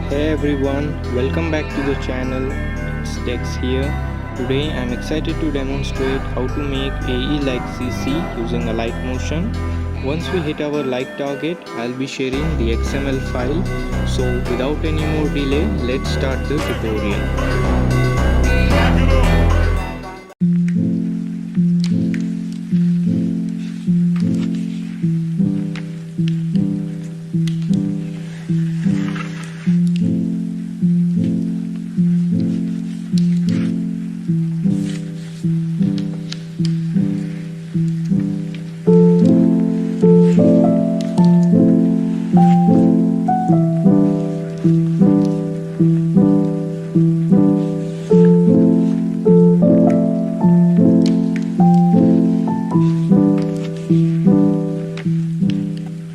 Hey everyone, welcome back to the channel. It's Dex here. Today I'm excited to demonstrate how to make AE like CC using Alight Motion. Once we hit our like target, I'll be sharing the XML file. So without any more delay, let's start the tutorial.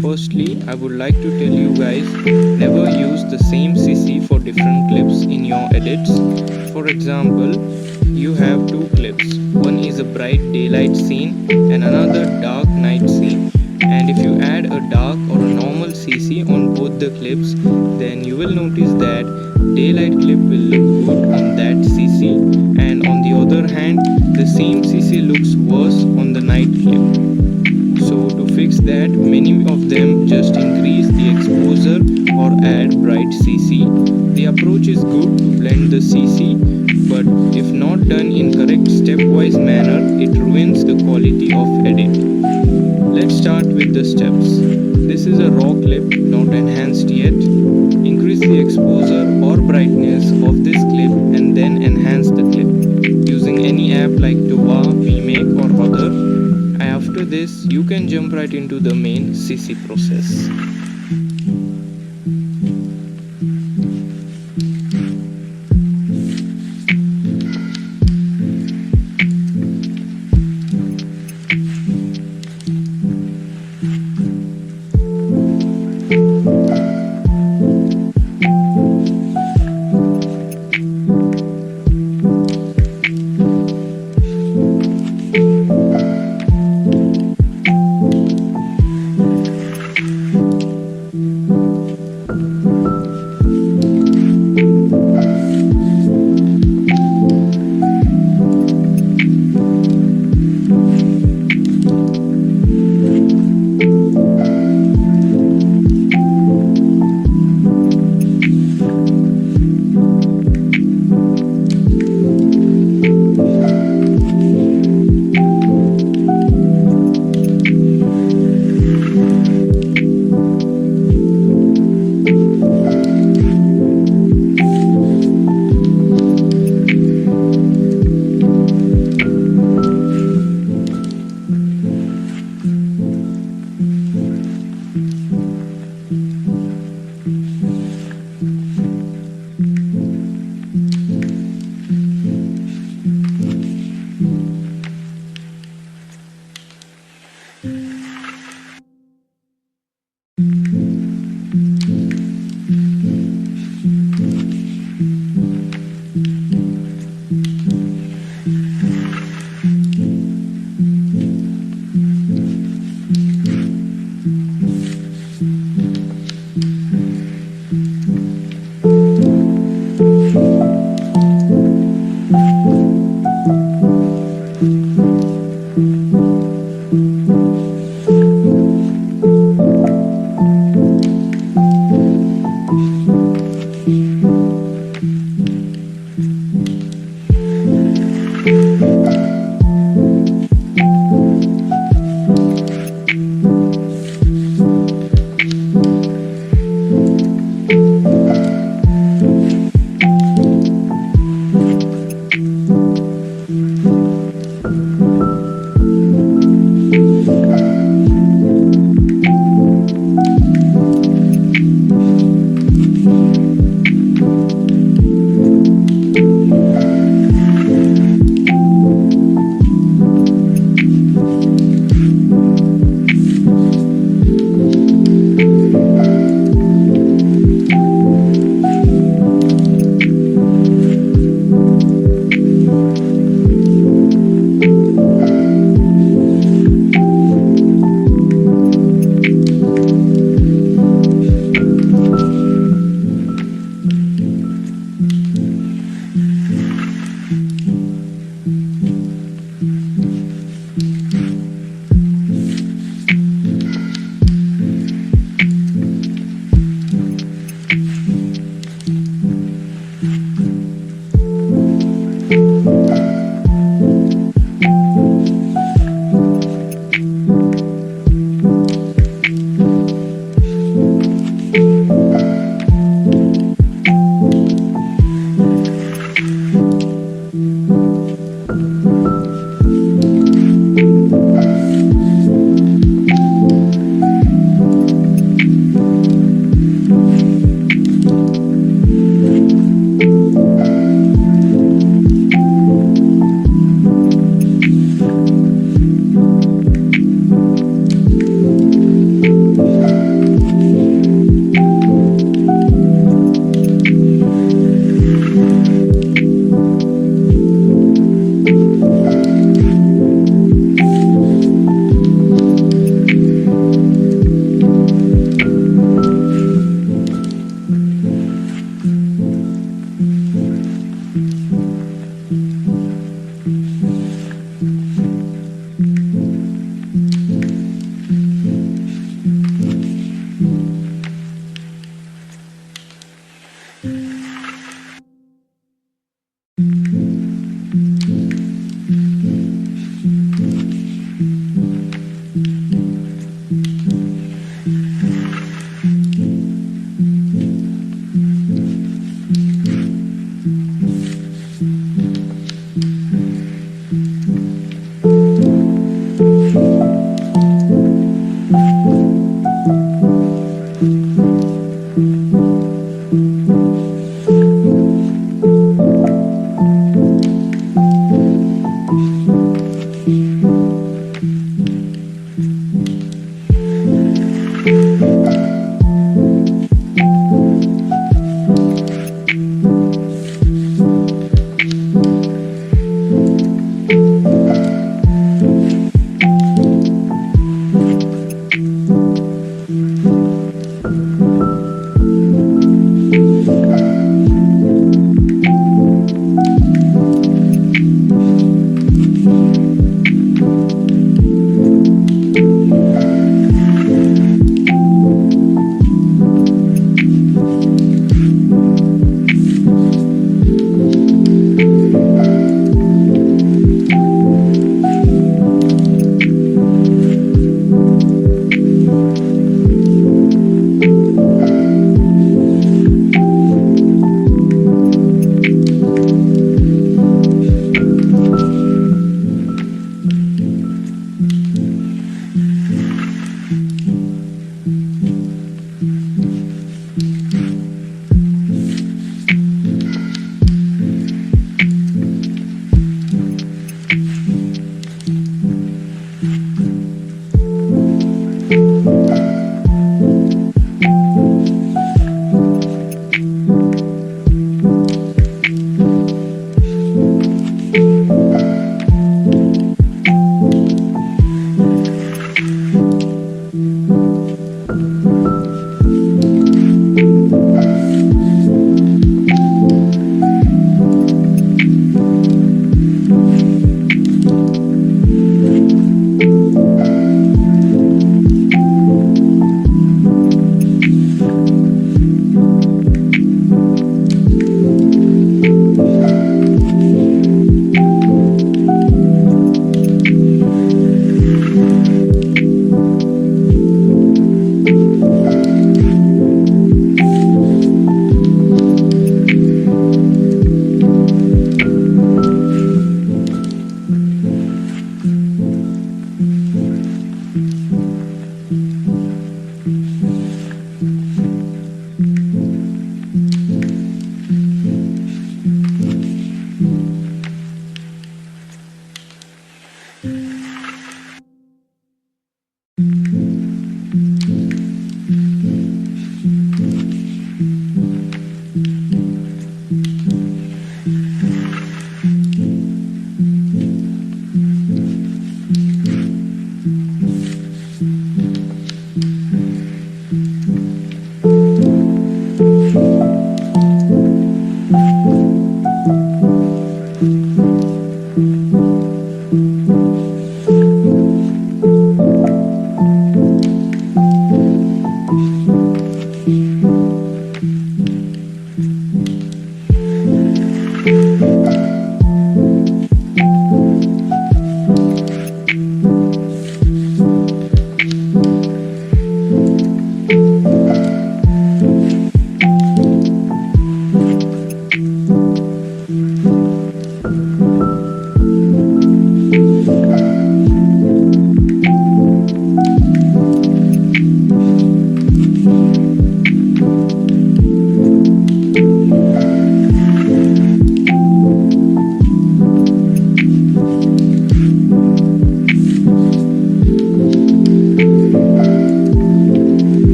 Firstly, I would like to tell you guys, never use the same CC for different clips in your edits. For example, you have two clips. One is a bright daylight scene and another dark night scene. And if you add a dark or a normal CC on both the clips, then you will notice that daylight clip will look good on that CC, and on the other hand, the same CC looks worse on the night clip. So to fix that, many of them just increase the exposure or add bright CC. The approach is good to blend the CC, but if not done in correct stepwise manner, it ruins the quality of edit. Let's start with the steps. This is a raw clip, not enhanced yet. Increase the exposure or brightness of this clip and then enhance the clip using any app like Tova, VMake or other. After this, you can jump right into the main CC process.